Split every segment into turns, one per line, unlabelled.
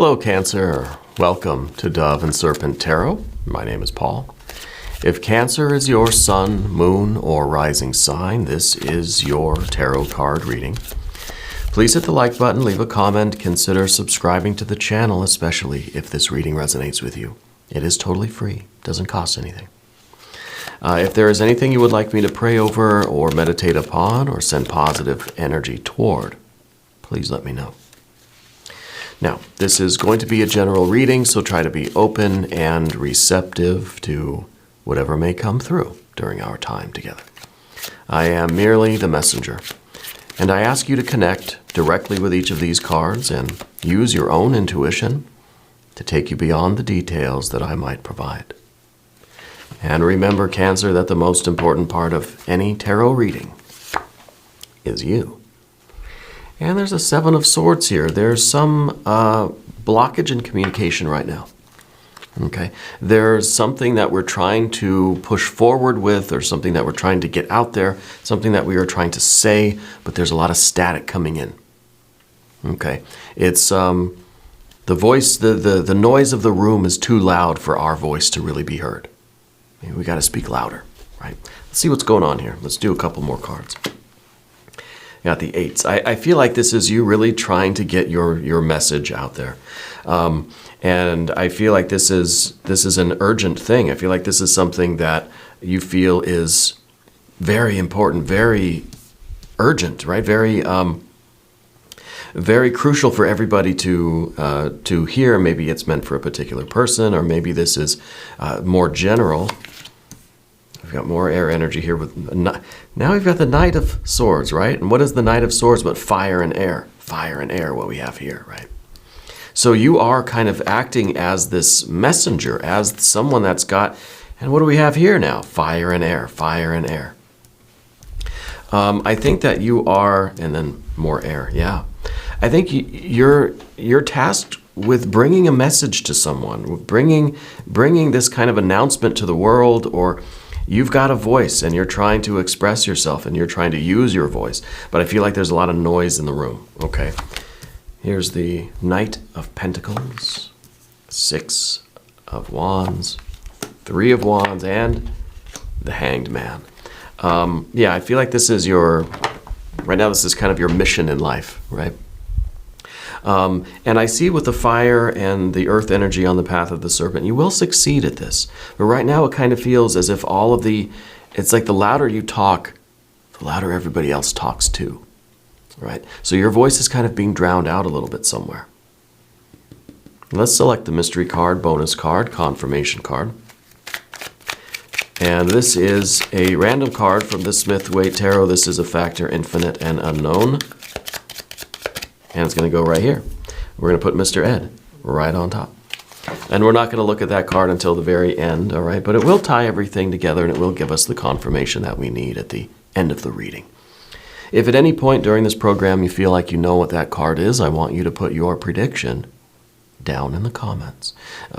Hello, Cancer. Welcome to Dove and Serpent Tarot. My name is Paul. If Cancer is your sun, moon, or rising sign, this is your tarot card reading. Please hit the like button, leave a comment, consider subscribing to the channel, especially if this reading resonates with you. It is totally free, doesn't cost anything. If there is anything you would like me to pray over or meditate upon or send positive energy toward, please let me know. Now, this is going to be a general reading, so try to be open and receptive to whatever may come through during our time together. I am merely the messenger, and I ask you to connect directly with each of these cards and use your own intuition to take you beyond the details that I might provide. And remember, Cancer, that the most important part of any tarot reading is you. And there's a Seven of Swords here. There's some blockage in communication right now. Okay, there's something that we're trying to push forward with, or something that we're trying to get out there, something that we are trying to say, but there's a lot of static coming in. Okay, it's the voice, the noise of the room is too loud for our voice to really be heard. We got to speak louder, right? Let's see what's going on here. Let's do a couple more cards. Got the eights. I feel like this is you really trying to get your message out there. And I feel like this is an urgent thing. I feel like this is something that you feel is very important, very urgent, right? Very very crucial for everybody to hear. Maybe it's meant for a particular person, or maybe this is more general. We've got more air energy here. Now we've got the Knight of Swords, right? And what is the Knight of Swords but fire and air? Fire and air, what we have here, right? So you are kind of acting as this messenger, as someone that's got, and what do we have here now? Fire and air, fire and air. I think that you are, and then more air, yeah. I think you're tasked with bringing a message to someone, with bringing this kind of announcement to the world, or you've got a voice and you're trying to express yourself and you're trying to use your voice. But I feel like there's a lot of noise in the room. Okay. Here's the Knight of Pentacles, Six of Wands, Three of Wands, and the Hanged Man. Yeah, I feel like this is right now this is kind of your mission in life, right? And I see with the fire and the earth energy on the path of the serpent, you will succeed at this. But right now it kind of feels as if it's like the louder you talk, the louder everybody else talks too, right? So your voice is kind of being drowned out a little bit somewhere. Let's select the mystery card, bonus card, confirmation card. And this is a random card from the Smith-Waite Tarot. This is a factor, infinite and unknown. And it's going to go right here. We're going to put Mr. Ed right on top. And we're not going to look at that card until the very end, all right? But it will tie everything together, and it will give us the confirmation that we need at the end of the reading. If at any point during this program you feel like you know what that card is, I want you to put your prediction down in the comments.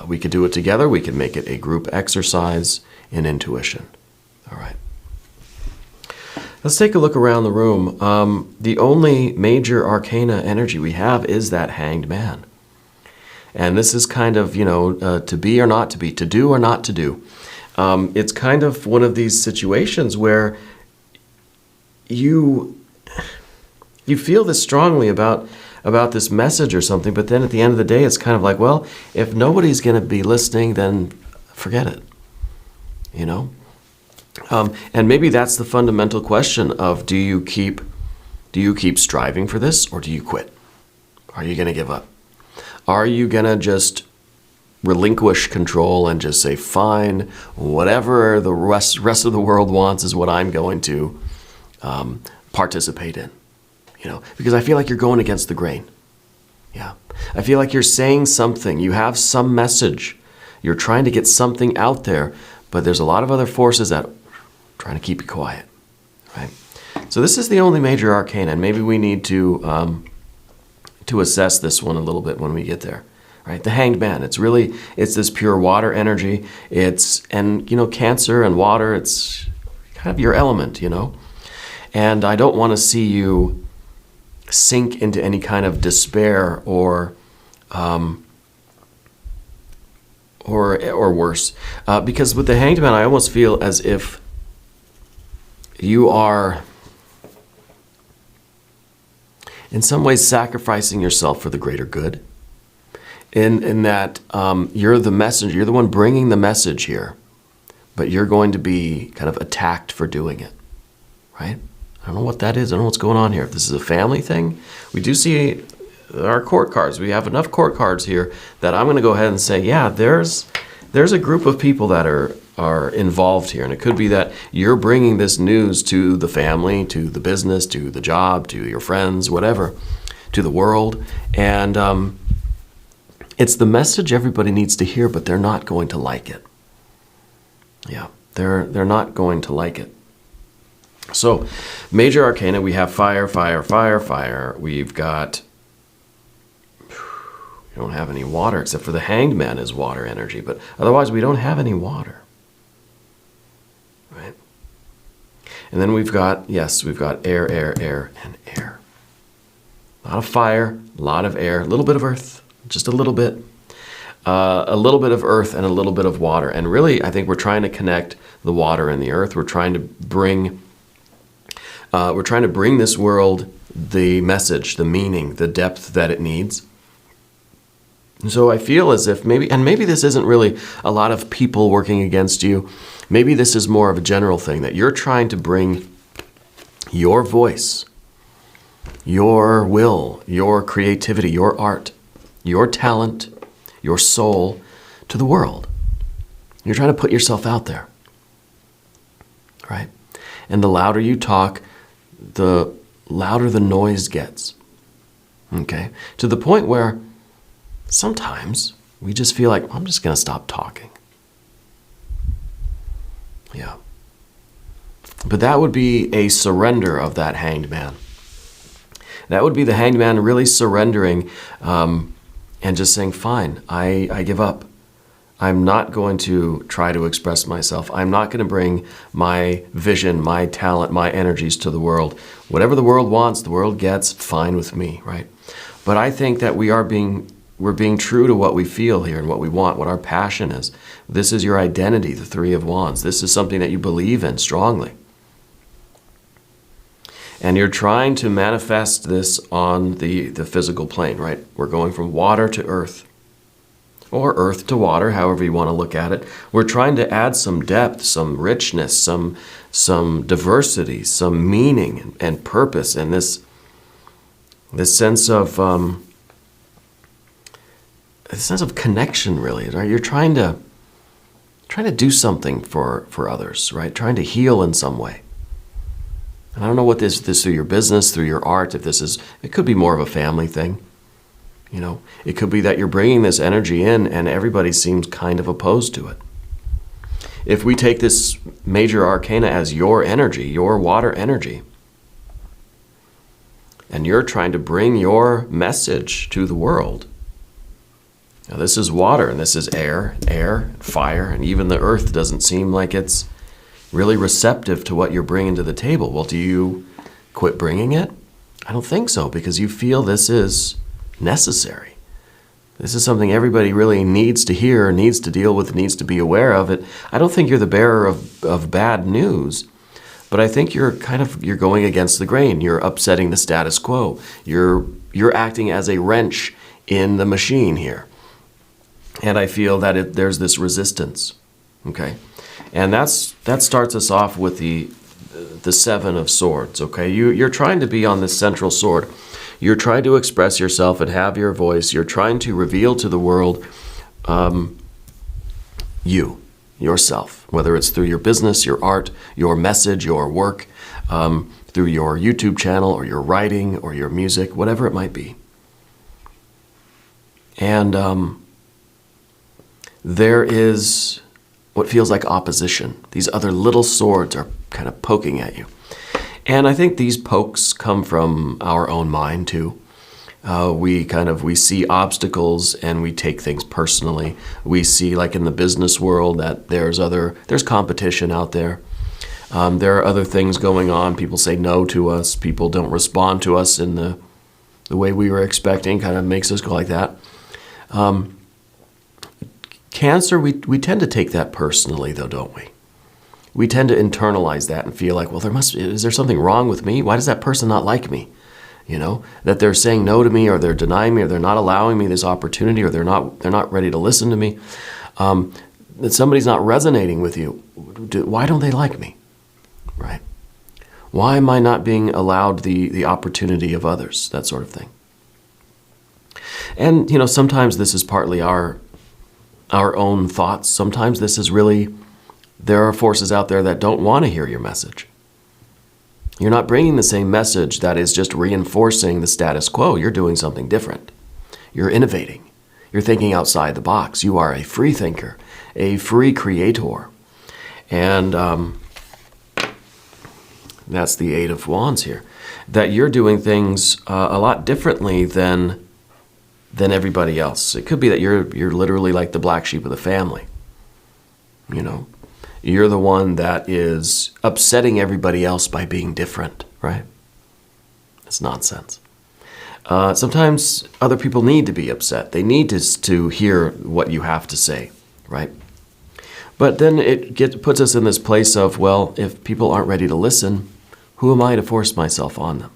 We could do it together. We could make it a group exercise in intuition. All right. Let's take a look around the room. The only major arcana energy we have is that Hanged Man. And this is kind of, to be or not to be, to do or not to do. It's kind of one of these situations where you feel this strongly about this message or something, but then at the end of the day, it's kind of like, well, if nobody's going to be listening, then forget it, And maybe that's the fundamental question of, do you keep striving for this, or do you quit? Are you going to give up? Are you going to just relinquish control and just say, fine, whatever the rest of the world wants is what I'm going to participate in? Because I feel like you're going against the grain. Yeah. I feel like you're saying something. You have some message. You're trying to get something out there, but there's a lot of other forces that trying to keep you quiet, right? So this is the only major arcana, and maybe we need to assess this one a little bit when we get there, right? The Hanged Man, it's this pure water energy. Cancer and water, it's kind of your element, And I don't want to see you sink into any kind of despair or or worse. Because with the Hanged Man, I almost feel as if you are, in some ways, sacrificing yourself for the greater good. In that you're the messenger, you're the one bringing the message here, but you're going to be kind of attacked for doing it, right? I don't know what that is. I don't know what's going on here. If this is a family thing, we do see our court cards. We have enough court cards here that I'm going to go ahead and say, yeah, there's a group of people that are involved here. And it could be that you're bringing this news to the family, to the business, to the job, to your friends, whatever, to the world. And it's the message everybody needs to hear, but they're not going to like it. Yeah, they're not going to like it. So, major arcana, we have fire, fire, fire, fire. We've got, we don't have any water, except for the Hanged Man is water energy, but otherwise we don't have any water. Right? And then we've got, yes, we've got air, air, air, and air. A lot of fire, a lot of air, a little bit of earth, just a little bit. A little bit of earth and a little bit of water. And really, I think we're trying to connect the water and the earth. We're trying to bring this world the message, the meaning, the depth that it needs. And so I feel as if maybe this isn't really a lot of people working against you. Maybe this is more of a general thing, that you're trying to bring your voice, your will, your creativity, your art, your talent, your soul to the world. You're trying to put yourself out there, right? And the louder you talk, the louder the noise gets, okay? To the point where sometimes we just feel like, I'm just going to stop talking. Yeah. But that would be a surrender of that Hanged Man. That would be the Hanged Man really surrendering and just saying, fine, I give up. I'm not going to try to express myself. I'm not going to bring my vision, my talent, my energies to the world. Whatever the world wants, the world gets, fine with me, right? But I think that we're being true to what we feel here and what we want, what our passion is. This is your identity, the Three of Wands. This is something that you believe in strongly. And you're trying to manifest this on the physical plane, right? We're going from water to earth, or earth to water, however you want to look at it. We're trying to add some depth, some richness, some diversity, some meaning and purpose, and this sense of connection, really, right? You're trying to do something for others, right? Trying to heal in some way. And I don't know what this through your business, through your art, it could be more of a family thing. You know, it could be that you're bringing this energy in and everybody seems kind of opposed to it. If we take this major arcana as your energy, your water energy, and you're trying to bring your message to the world. Now this is water and this is air, fire, and even the earth doesn't seem like it's really receptive to what you're bringing to the table. Well, do you quit bringing it? I don't think so, because you feel this is necessary. This is something everybody really needs to hear, needs to deal with, needs to be aware of it. I don't think you're the bearer of bad news, but I think you're going against the grain. You're upsetting the status quo. You're acting as a wrench in the machine here. And I feel that there's this resistance, okay? And that starts us off with the Seven of Swords, okay? You're trying to be on this central sword. You're trying to express yourself and have your voice. You're trying to reveal to the world yourself, whether it's through your business, your art, your message, your work, through your YouTube channel or your writing or your music, whatever it might be. And there is what feels like opposition. These other little swords are kind of poking at you. And I think these pokes come from our own mind too. We see obstacles and we take things personally. We see, like in the business world, that there's competition out there. There are other things going on. People say no to us. People don't respond to us in the way we were expecting. Kind of makes us go like that. Cancer, we tend to take that personally, though, don't we? We tend to internalize that and feel like, well, is there something wrong with me? Why does that person not like me? You know, that they're saying no to me, or they're denying me, or they're not allowing me this opportunity, or they're not ready to listen to me. That somebody's not resonating with you. Why don't they like me? Right? Why am I not being allowed the opportunity of others? That sort of thing. And, you know, sometimes this is partly our own thoughts. Sometimes this is really, there are forces out there that don't want to hear your message. You're not bringing the same message that is just reinforcing the status quo. You're doing something different. You're innovating. You're thinking outside the box. You are a free thinker, a free creator. And that's the Eight of Wands here. That you're doing things a lot differently than everybody else. It could be that you're literally like the black sheep of the family. You know, you're the one that is upsetting everybody else by being different, right? It's nonsense. Sometimes other people need to be upset. They need to hear what you have to say, right? But then it puts us in this place of, well, if people aren't ready to listen, who am I to force myself on them?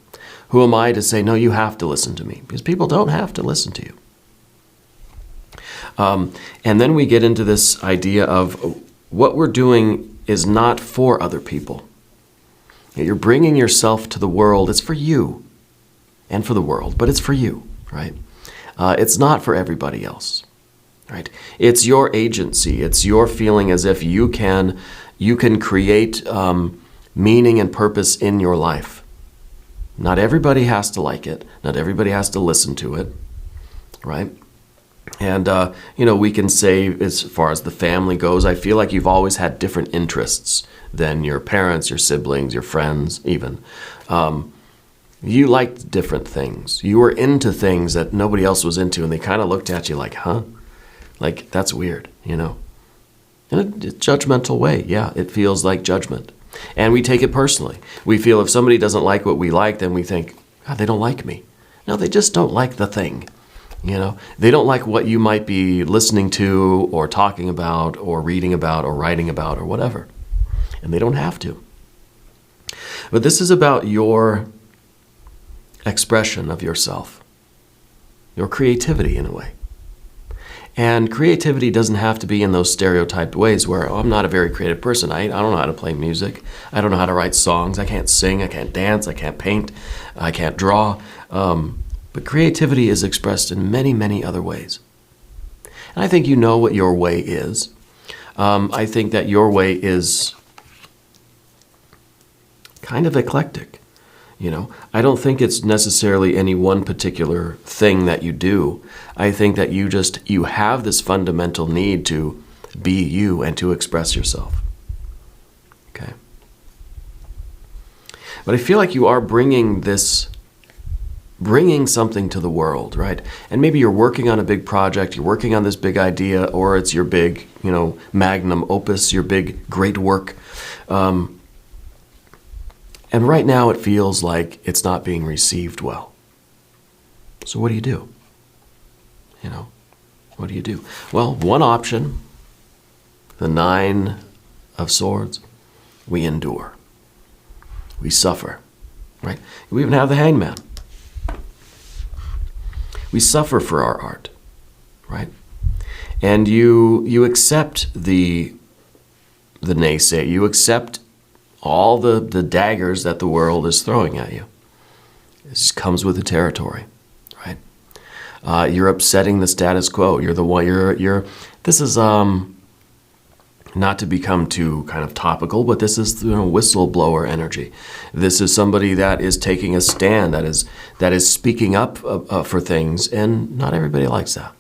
Who am I to say, no, you have to listen to me? Because people don't have to listen to you. And then we get into this idea of what we're doing is not for other people. You're bringing yourself to the world. It's for you and for the world, but it's for you, right? It's not for everybody else, right? It's your agency. It's your feeling as if you can create meaning and purpose in your life. Not everybody has to like it. Not everybody has to listen to it, right? And, we can say, as far as the family goes, I feel like you've always had different interests than your parents, your siblings, your friends, even. You liked different things. You were into things that nobody else was into, and they kind of looked at you like, huh? Like, that's weird, you know? In a judgmental way, yeah, it feels like judgment. And we take it personally. We feel if somebody doesn't like what we like, then we think, God, they don't like me. No, they just don't like the thing. You know, they don't like what you might be listening to or talking about or reading about or writing about or whatever. And they don't have to. But this is about your expression of yourself, your creativity in a way. And creativity doesn't have to be in those stereotyped ways where, I'm not a very creative person. I don't know how to play music. I don't know how to write songs. I can't sing. I can't dance. I can't paint. I can't draw. But creativity is expressed in many, many other ways. And I think you know what your way is. I think that your way is kind of eclectic. You know, I don't think it's necessarily any one particular thing that you do. I think that you have this fundamental need to be you and to express yourself. Okay. But I feel like you are bringing something to the world, right? And maybe you're working on a big project, you're working on this big idea, or it's your big, magnum opus, your big, great work. And right now it feels like it's not being received well. So what do you do? What do you do? Well, one option, the Nine of Swords, we endure. We suffer, right? We even have the Hangman. We suffer for our art, right? And you accept the naysay. You accept all the daggers that the world is throwing at you. This comes with the territory, right? You're upsetting the status quo. You're the one. This is not to become too kind of topical, but this is whistleblower energy. This is somebody that is taking a stand, that is speaking up for things, and not everybody likes that.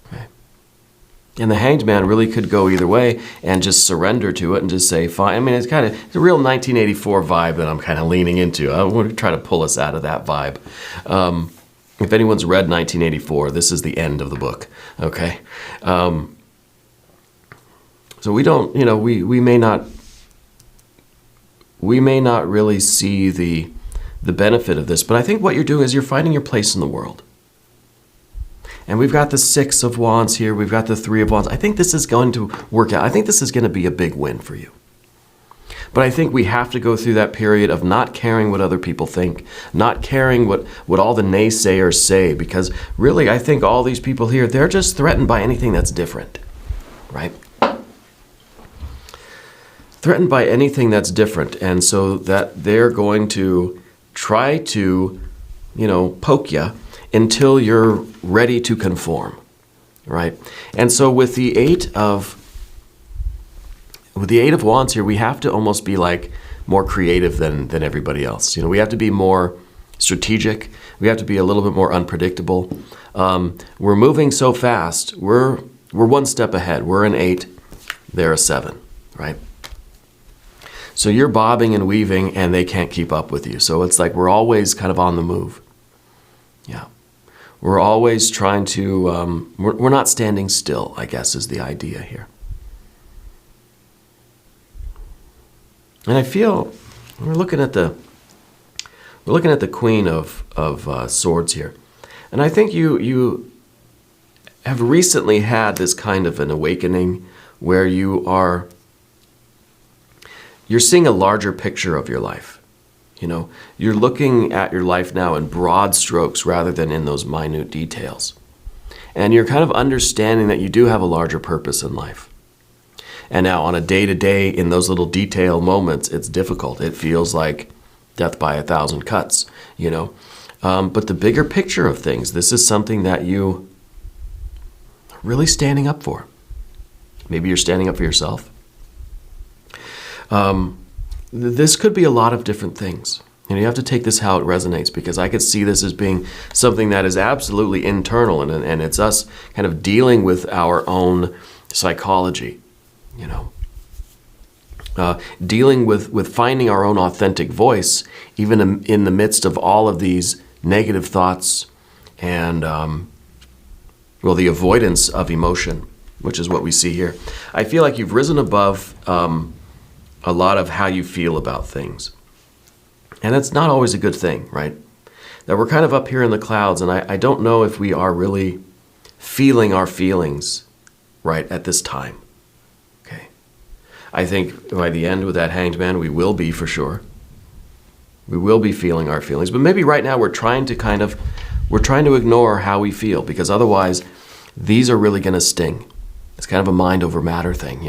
Okay. And the Hanged Man really could go either way and just surrender to it and just say, fine. I mean, it's a real 1984 vibe that I'm kind of leaning into. I want to try to pull us out of that vibe. If anyone's read 1984, this is the end of the book. Okay. So we don't, we may not really see the benefit of this, but I think what you're doing is you're finding your place in the world. And we've got the Six of Wands here. We've got the Three of Wands. I think this is going to work out. I think this is going to be a big win for you. But I think we have to go through that period of not caring what other people think, not caring what all the naysayers say, because really I think all these people here, they're just threatened by anything that's different, right? Threatened by anything that's different. And so that they're going to try to, poke you until you're ready to conform, right? And so with the Eight of Wands here, we have to almost be like more creative than everybody else. We have to be more strategic. We have to be a little bit more unpredictable. We're moving so fast. We're one step ahead. We're an 8. They're a 7, right? So you're bobbing and weaving, and they can't keep up with you. So it's like we're always kind of on the move. Yeah. We're always trying to, we're not standing still, I guess, is the idea here. And I feel we're looking at the Queen of Swords here, and I think you have recently had this kind of an awakening where you're seeing a larger picture of your life. You're looking at your life now in broad strokes rather than in those minute details, and you're kind of understanding that you do have a larger purpose in life. And now on a day-to-day, in those little detail moments, it's difficult. It feels like death by 1,000 cuts, But the bigger picture of things, this is something that you are really standing up for. Maybe you're standing up for yourself. This could be a lot of different things. You have to take this how it resonates, because I could see this as being something that is absolutely internal, and it's us kind of dealing with our own psychology. Dealing with finding our own authentic voice, even in the midst of all of these negative thoughts and, the avoidance of emotion, which is what we see here. I feel like you've risen above a lot of how you feel about things. And that's not always a good thing, right? That we're kind of up here in the clouds, and I don't know if we are really feeling our feelings right at this time. I think by the end with that Hanged Man, we will be for sure. We will be feeling our feelings. But maybe right now we're trying to ignore how we feel, because otherwise these are really going to sting. It's kind of a mind over matter thing,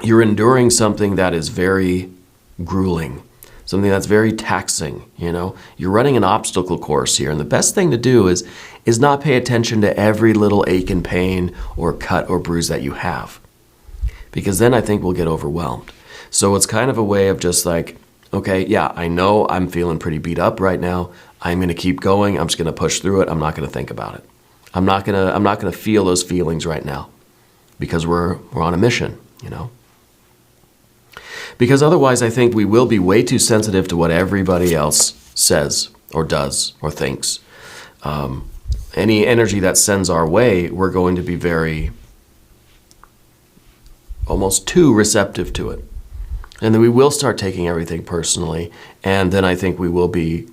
You're enduring something that is very grueling, something that's very taxing, You're running an obstacle course here. And the best thing to do is not pay attention to every little ache and pain or cut or bruise that you have, because then I think we'll get overwhelmed. So it's kind of a way of just like, okay, yeah, I know I'm feeling pretty beat up right now. I'm going to keep going. I'm just going to push through it. I'm not going to think about it. I'm not going to feel those feelings right now, because we're on a mission, Because otherwise I think we will be way too sensitive to what everybody else says or does or thinks. Any energy that sends our way, we're going to be very almost too receptive to it. And then we will start taking everything personally, and then I think we will be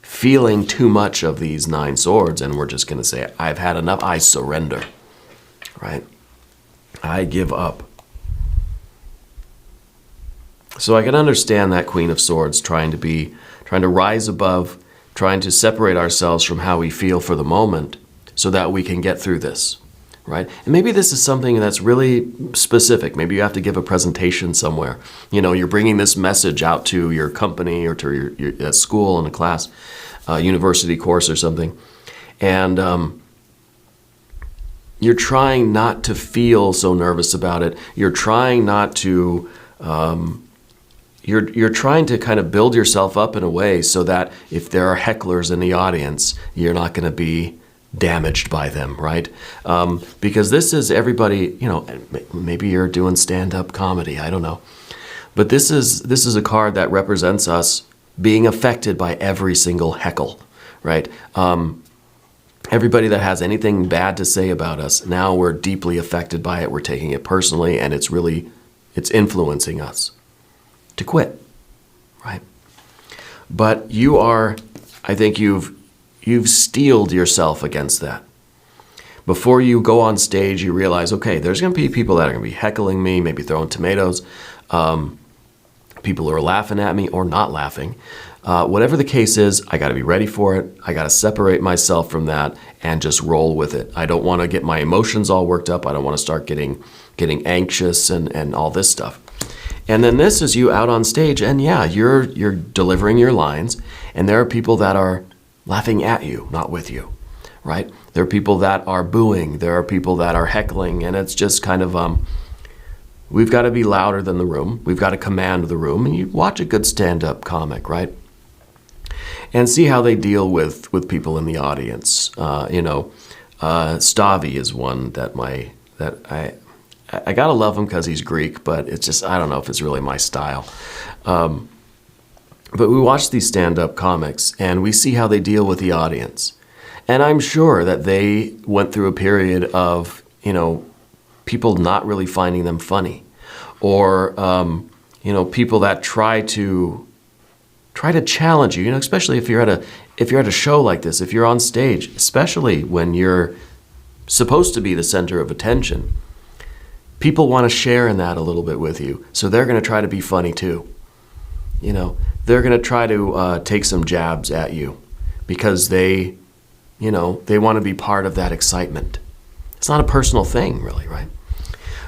feeling too much of these 9 swords, and we're just going to say, I've had enough, I surrender, right? I give up. So I can understand that Queen of Swords trying to rise above, trying to separate ourselves from how we feel for the moment so that we can get through this. Right? And maybe this is something that's really specific. Maybe you have to give a presentation somewhere. You're bringing this message out to your company or to your school in a class, university course or something. And you're trying not to feel so nervous about it. You're trying not to, you're trying to kind of build yourself up in a way so that if there are hecklers in the audience, you're not going to be damaged by them, right? Because this is everybody, maybe you're doing stand-up comedy, I don't know. But this is a card that represents us being affected by every single heckle, right? Everybody that has anything bad to say about us, now we're deeply affected by it, we're taking it personally, and it's influencing us to quit, right? But I think you've steeled yourself against that. Before you go on stage, you realize, okay, there's going to be people that are going to be heckling me, maybe throwing tomatoes, people who are laughing at me or not laughing. Whatever the case is, I got to be ready for it. I got to separate myself from that and just roll with it. I don't want to get my emotions all worked up. I don't want to start getting anxious and all this stuff. And then this is you out on stage, and yeah, you're delivering your lines, and there are people that are laughing at you, not with you, right? There are people that are booing. There are people that are heckling, and it's just kind of, we've got to be louder than the room. We've got to command the room, and you watch a good stand-up comic, right? And see how they deal with people in the audience. Stavi is one that I gotta love him because he's Greek, but it's just, I don't know if it's really my style. But we watch these stand-up comics, and we see how they deal with the audience. And I'm sure that they went through a period of, people not really finding them funny, or people that try to challenge you. Especially if you're at a show like this, if you're on stage, especially when you're supposed to be the center of attention. People want to share in that a little bit with you, so they're going to try to be funny too. They're going to try to take some jabs at you because they want to be part of that excitement. It's not a personal thing, really, right?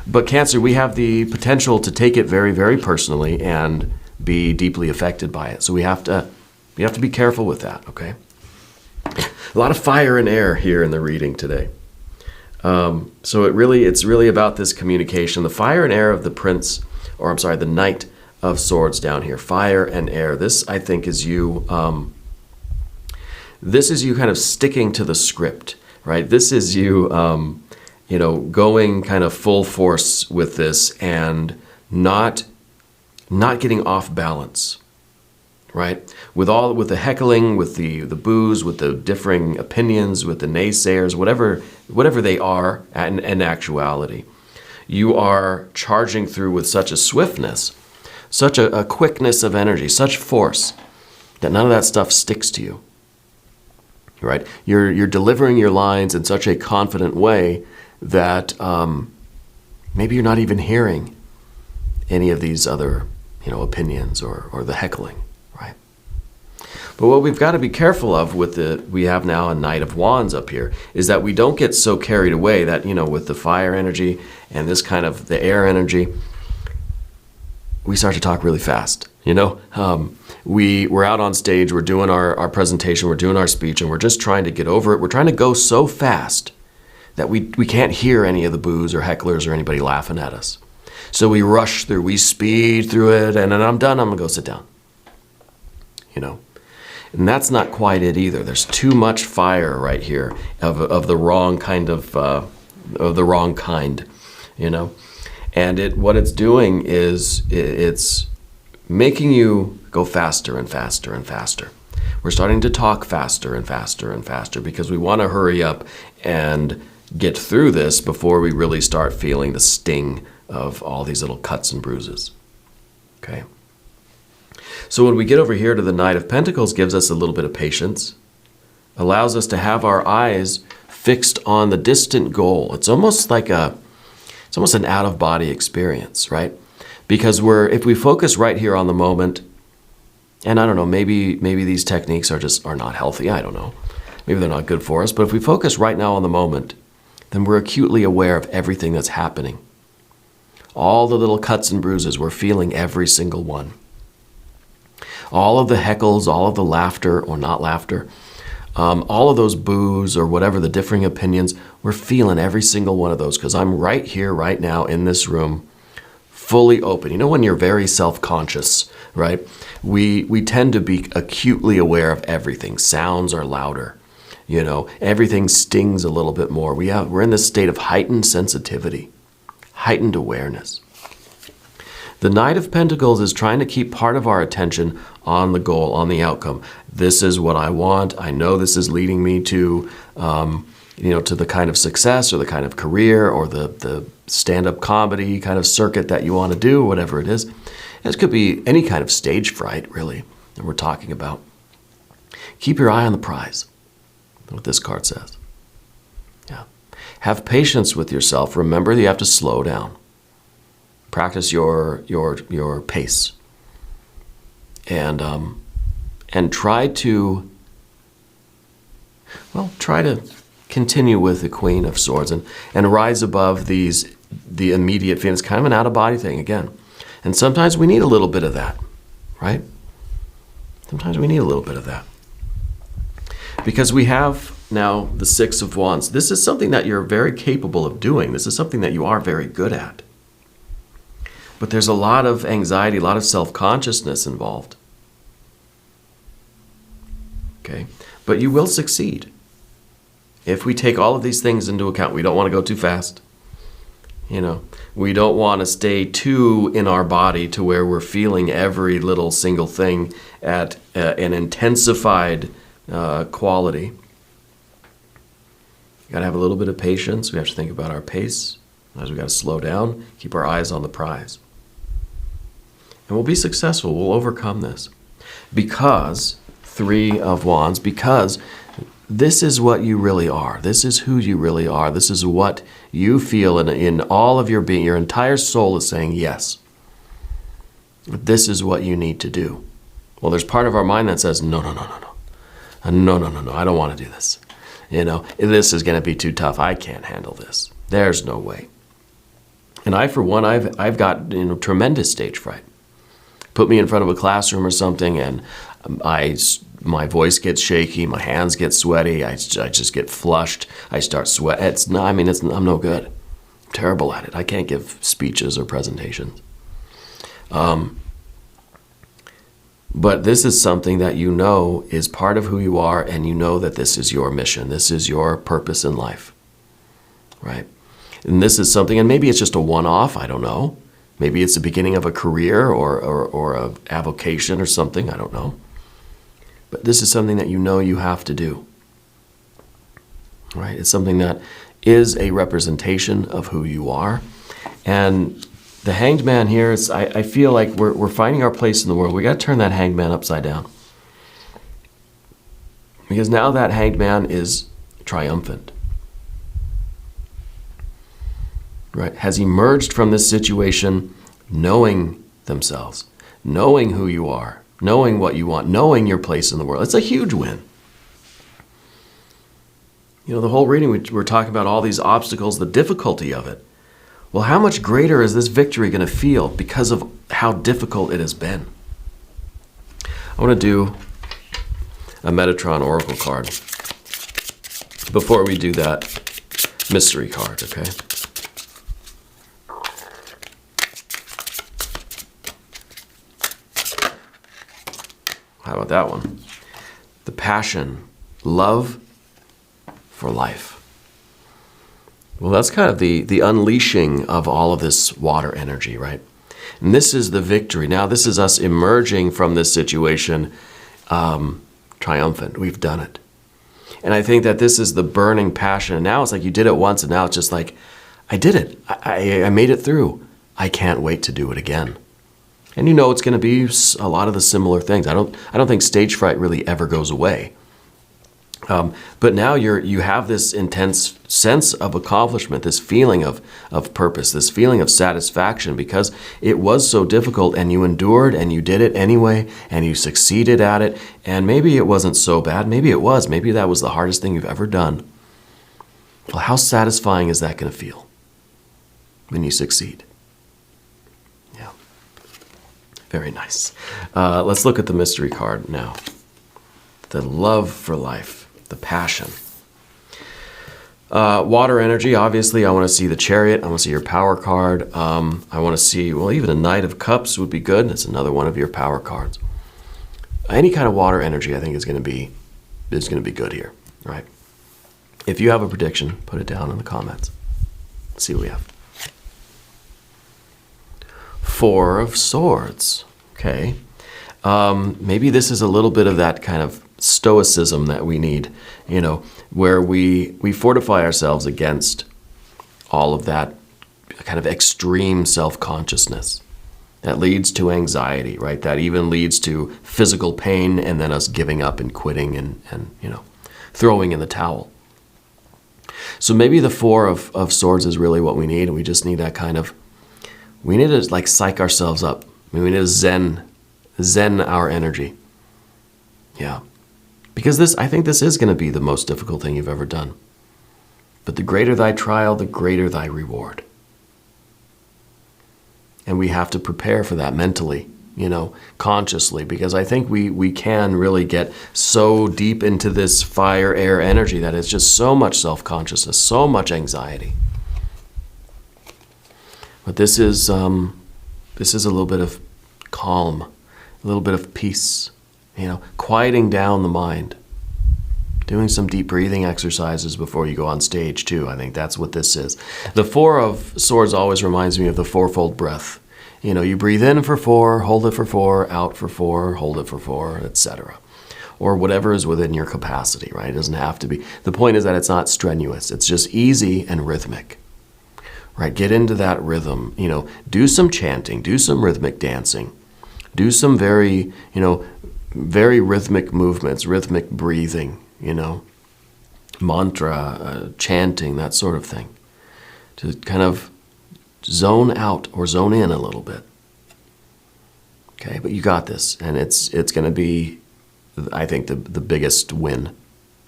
But Cancer, we have the potential to take it very, very personally and be deeply affected by it. So we have to be careful with that, okay? A lot of fire and air here in the reading today. So it's really about this communication. The fire and air of the Knight of Swords down here. Fire and air. This, I think, is you. This is you kind of sticking to the script, right? This is you, going kind of full force with this and not getting off balance, right? With the heckling, with the boos, with the differing opinions, with the naysayers, whatever they are in actuality, you are charging through with such a swiftness, such a quickness of energy, such force that none of that stuff sticks to you, right? You're delivering your lines in such a confident way that maybe you're not even hearing any of these other opinions or the heckling, right? But what we've got to be careful of we have now a Knight of Wands up here, is that we don't get so carried away that, with the fire energy and this kind of the air energy, we start to talk really fast, We're out on stage, we're doing our presentation, we're doing our speech, and we're just trying to get over it. We're trying to go so fast that we can't hear any of the boos or hecklers or anybody laughing at us. So we rush through, we speed through it, and then I'm done, I'm gonna go sit down. And that's not quite it either. There's too much fire right here of the wrong kind of the wrong kind, And what it's doing is it's making you go faster and faster and faster. We're starting to talk faster and faster and faster because we want to hurry up and get through this before we really start feeling the sting of all these little cuts and bruises. Okay. So when we get over here to the Knight of Pentacles, gives us a little bit of patience, allows us to have our eyes fixed on the distant goal. It's almost like an out-of-body experience, right? Because if we focus right here on the moment, and I don't know, maybe these techniques are not healthy, I don't know. Maybe they're not good for us, but if we focus right now on the moment, then we're acutely aware of everything that's happening. All the little cuts and bruises, we're feeling every single one. All of the heckles, all of the laughter or not laughter, all of those boos or whatever the differing opinions, we're feeling every single one of those because I'm right here, right now in this room, fully open. When you're very self-conscious, right? We tend to be acutely aware of everything. Sounds are louder. Everything stings a little bit more. We're in this state of heightened sensitivity, heightened awareness. The Knight of Pentacles is trying to keep part of our attention on the goal, on the outcome. This is what I want. I know this is leading me to, to the kind of success or the kind of career or the stand-up comedy kind of circuit that you want to do, whatever it is. This could be any kind of stage fright, really, that we're talking about. Keep your eye on the prize. what this card says. Yeah. Have patience with yourself. Remember that you have to slow down. Practice your pace. And try to continue with the Queen of Swords and rise above the immediate feeling. It's kind of an out-of-body thing again. And sometimes we need a little bit of that, right? Sometimes we need a little bit of that. Because we have now the Six of Wands. This is something that you're very capable of doing. This is something that you are very good at. But there's a lot of anxiety, a lot of self-consciousness involved. Okay? But you will succeed. If we take all of these things into account, we don't want to go too fast. We don't want to stay too in our body to where we're feeling every little single thing at an intensified quality. You got to have a little bit of patience. We have to think about our pace. As we got to slow down, keep our eyes on the prize. And we'll be successful. We'll overcome this. Because, Three of Wands, because this is what you really are. This is who you really are. This is what you feel in all of your being. Your entire soul is saying yes. This is what you need to do. Well, there's part of our mind that says, no. I don't want to do this. This is going to be too tough. I can't handle this. There's no way. And I, for one, I've got tremendous stage fright. Put me in front of a classroom or something, and my voice gets shaky, my hands get sweaty, I just get flushed, I start sweat. I'm no good. I'm terrible at it. I can't give speeches or presentations. But this is something that is part of who you are, and that this is your mission. This is your purpose in life, right? And this is something, and maybe it's just a one-off, I don't know. Maybe it's the beginning of a career or a avocation or something, I don't know. But this is something that you have to do, right? It's something that is a representation of who you are. And the Hanged Man here, I feel like we're finding our place in the world. We got to turn that Hanged Man upside down. Because now that Hanged Man is triumphant. Right? Has emerged from this situation knowing themselves, knowing who you are, knowing what you want, knowing your place in the world. It's a huge win. The whole reading, we're talking about all these obstacles, the difficulty of it. Well, how much greater is this victory going to feel because of how difficult it has been? I want to do a Metatron Oracle card before we do that mystery card, okay? How about that one? The Passion, love for life. Well, that's kind of the unleashing of all of this water energy, right? And this is the victory. Now, this is us emerging from this situation triumphant. We've done it. And I think that this is the burning passion. And now it's like you did it once, and now it's just like, I did it. I made it through. I can't wait to do it again. And it's going to be a lot of the similar things. I don't think stage fright really ever goes away. But now you have this intense sense of accomplishment, this feeling of purpose, this feeling of satisfaction because it was so difficult and you endured and you did it anyway and you succeeded at it. And maybe it wasn't so bad. Maybe it was. Maybe that was the hardest thing you've ever done. Well, how satisfying is that going to feel when you succeed? Yeah. Very nice. Let's look at the mystery card now. The love for life, the passion. Water energy, obviously, I want to see the Chariot. I want to see your power card. I want to see, even a Knight of Cups would be good. That's another one of your power cards. Any kind of water energy, I think, is going to be good here, right? If you have a prediction, put it down in the comments. Let's see what we have. Four of Swords. Okay. Maybe this is a little bit of that kind of stoicism that we need, where we fortify ourselves against all of that kind of extreme self-consciousness that leads to anxiety, right? That even leads to physical pain and then us giving up and quitting and throwing in the towel. So maybe the Four of Swords is really what we need, and we just need that kind of, we need to like psych ourselves up. I mean, we need to zen our energy. Yeah. Because I think this is going to be the most difficult thing you've ever done. But the greater thy trial, the greater thy reward. And we have to prepare for that mentally, consciously, because I think we can really get so deep into this fire, air energy that it's just so much self-consciousness, so much anxiety. But this is a little bit of calm, a little bit of peace, quieting down the mind. Doing some deep breathing exercises before you go on stage, too. I think that's what this is. The Four of Swords always reminds me of the fourfold breath. You breathe in for 4, hold it for 4, out for 4, hold it for 4, etc. Or whatever is within your capacity, right? It doesn't have to be. The point is that it's not strenuous. It's just easy and rhythmic, right? Get into that rhythm. Do some chanting, do some rhythmic dancing, do some very rhythmic movements, rhythmic breathing. Mantra, chanting, that sort of thing. To kind of zone out or zone in a little bit. Okay, but you got this. And it's going to be, I think, the biggest win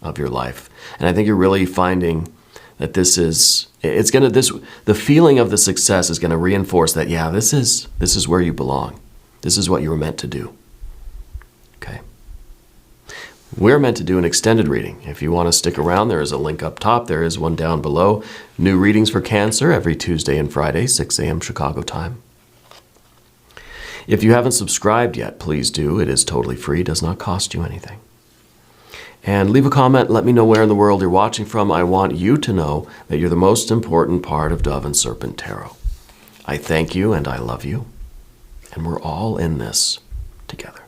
of your life. And I think you're really finding that the feeling of the success is going to reinforce that, yeah, this is where you belong. This is what you were meant to do. Okay. We're meant to do an extended reading. If you want to stick around, there is a link up top. There is one down below. New readings for Cancer every Tuesday and Friday, 6 a.m. Chicago time. If you haven't subscribed yet, please do. It is totally free, does not cost you anything. And leave a comment. Let me know where in the world you're watching from. I want you to know that you're the most important part of Dove and Serpent Tarot. I thank you and I love you. And we're all in this together.